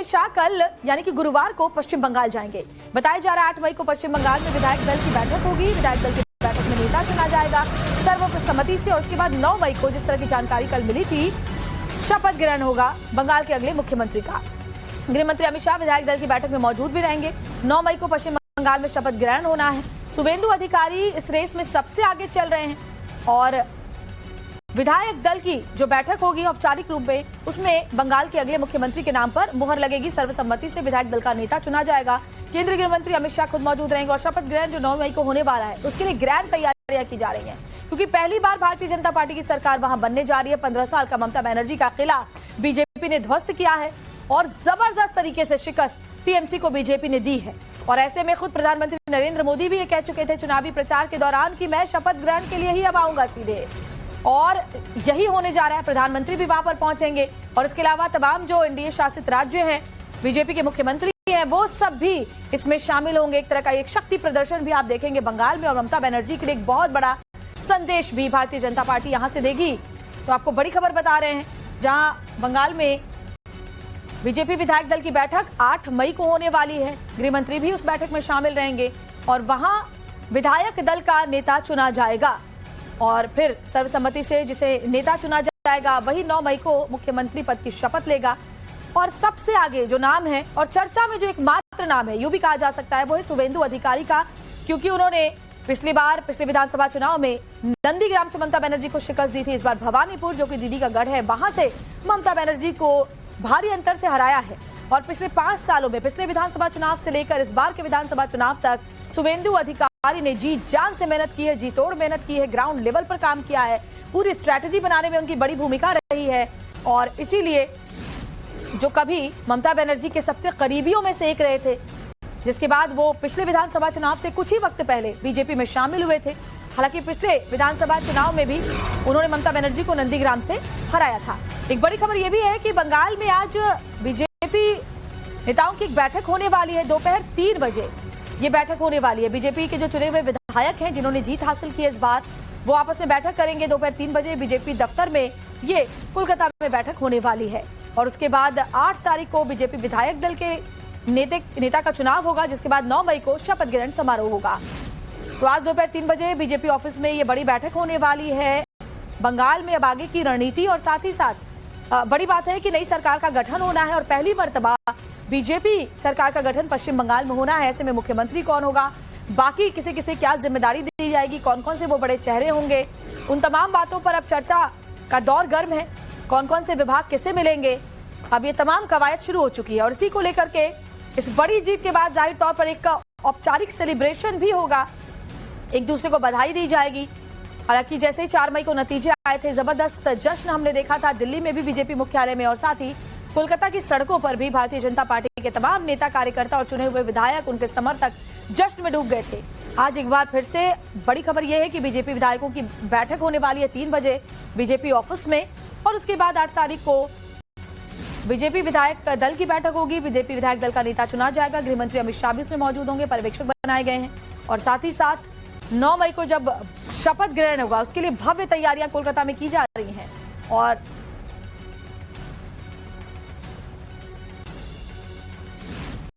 अमित शाह कल यानी कि गुरुवार को पश्चिम बंगाल जाएंगे। बताया जा रहा है 8 मई को पश्चिम बंगाल में विधायक दल की बैठक होगी। विधायक दल की बैठक में नेता चुना जाएगा सर्वसम्मति से और उसके बाद 9 मई को, जिस तरह की जानकारी कल मिली थी, शपथ ग्रहण होगा बंगाल के अगले मुख्यमंत्री का। गृह मंत्री अमित शाह विधायक दल की बैठक में मौजूद भी रहेंगे। 9 मई को पश्चिम बंगाल में शपथ ग्रहण होना है। शुभेंदु अधिकारी इस रेस में सबसे आगे चल रहे हैं और विधायक दल की जो बैठक होगी औपचारिक रूप में, उसमें बंगाल के अगले मुख्यमंत्री के नाम पर मुहर लगेगी। सर्वसम्मति से विधायक दल का नेता चुना जाएगा। केंद्रीय गृह मंत्री अमित शाह खुद मौजूद रहेंगे और शपथ ग्रहण जो 9 मई को होने वाला है, उसके लिए ग्रैंड तैयारियां की जा रही हैं, क्योंकि पहली बार भारतीय जनता पार्टी की सरकार वहां बनने जा रही है। 15 साल का ममता बनर्जी का किला बीजेपी ने ध्वस्त किया है और जबरदस्त तरीके से शिकस्त टीएमसी को बीजेपी ने दी है। और ऐसे में खुद प्रधानमंत्री नरेंद्र मोदी भी ये कह चुके थे चुनावी प्रचार के दौरान कि मैं शपथ ग्रहण के लिए ही अब आऊंगा सीधे, और यही होने जा रहा है। प्रधानमंत्री भी वहां पर पहुंचेंगे और इसके अलावा तमाम जो एनडीए शासित राज्य हैं, बीजेपी के मुख्यमंत्री हैं, वो सब भी इसमें शामिल होंगे। एक तरह का एक शक्ति प्रदर्शन भी आप देखेंगे बंगाल में और ममता बनर्जी के लिए एक बहुत बड़ा संदेश भी भारतीय जनता पार्टी यहां से देगी। तो आपको बड़ी खबर बता रहे हैं, जहां बंगाल में बीजेपी विधायक दल की बैठक 8 मई को होने वाली है। गृह मंत्री भी उस बैठक में शामिल रहेंगे और वहां विधायक दल का नेता चुना जाएगा और फिर सर्वसम्मति से जिसे नेता चुना जाएगा वही 9 मई को मुख्यमंत्री पद की शपथ लेगा। और सबसे आगे जो नाम है और चर्चा में जो एकमात्र नाम है, यूं भी कहा जा सकता है, वो है शुभेंदु अधिकारी का, क्योंकि उन्होंने पिछले विधानसभा चुनाव में नंदीग्राम से ममता बनर्जी को शिकस्त दी थी। इस बार भवानीपुर, जो कि दीदी का गढ़ है, वहां से ममता बनर्जी को भारी अंतर से हराया है। और पिछले 5 सालों में, पिछले विधानसभा चुनाव से लेकर इस बार के विधानसभा चुनाव तक, शुभेंदु अधिकारी ने जी जान से मेहनत की है, जी तोड़ मेहनत की है, ग्राउंड लेवल पर काम किया है। पूरी स्ट्रैटेजी बनाने में उनकी बड़ी भूमिका रही है और इसीलिए जो कभी ममता बनर्जी के सबसे करीबियों में से एक रहे थे, जिसके बाद वो पिछले विधानसभा चुनाव से कुछ ही वक्त पहले बीजेपी में शामिल हुए थे। हालांकि पिछले विधानसभा चुनाव में भी उन्होंने ममता बनर्जी को नंदीग्राम से हराया था। एक बड़ी खबर यह भी है कि बंगाल में आज बीजेपी नेताओं की एक बैठक होने वाली है। दोपहर 3 बजे ये बैठक होने वाली है। बीजेपी के जो चुने हुए विधायक हैं, जिन्होंने जीत हासिल की है इस बार, वो आपस में बैठक करेंगे। दोपहर 3 बजे बीजेपी दफ्तर में ये कोलकाता में बैठक होने वाली है और उसके बाद 8 तारीख को बीजेपी विधायक दल के नेता का चुनाव होगा, जिसके बाद 9 मई को शपथ ग्रहण समारोह होगा। तो आज दोपहर 3 बजे बीजेपी ऑफिस में ये बड़ी बैठक होने वाली है। बंगाल में अब आगे की रणनीति और साथ ही साथ बड़ी बात है कि नई सरकार का गठन होना है और पहली मर्तबा बीजेपी सरकार का गठन पश्चिम बंगाल में होना है। ऐसे में मुख्यमंत्री कौन होगा, बाकी किसे किसे क्या जिम्मेदारी दी जाएगी, कौन कौन से वो बड़े चेहरे होंगे, उन तमाम बातों पर अब चर्चा का दौर गर्म है। कौन कौन से विभाग किसे मिलेंगे, अब ये तमाम कवायद शुरू हो चुकी है और इसी को लेकर के इस बड़ी जीत के बाद जाहिर तौर पर एक औपचारिक सेलिब्रेशन भी होगा, एक दूसरे को बधाई दी जाएगी। हालांकि जैसे ही 4 मई को नतीजे आए थे, जबरदस्त जश्न हमने देखा था दिल्ली में भी बीजेपी मुख्यालय में और साथ ही कोलकाता की सड़कों पर भी भारतीय जनता पार्टी के तमाम नेता कार्यकर्ता और चुने हुए विधायक, उनके समर्थक जश्न में डूब गए थे। आज एक बार फिर से बड़ी खबर यह है कि बीजेपी विधायकों की बैठक होने वाली है 3 बजे बीजेपी ऑफिस में और उसके बाद 8 तारीख को बीजेपी विधायक दल की बैठक होगी। बीजेपी विधायक दल का नेता चुना जाएगा। गृह मंत्री अमित शाह भी उसमें मौजूद होंगे, पर्यवेक्षक बनाए गए हैं और साथ ही साथ 9 मई को जब शपथ ग्रहण होगा, उसके लिए भव्य तैयारियां कोलकाता में की जा रही हैं और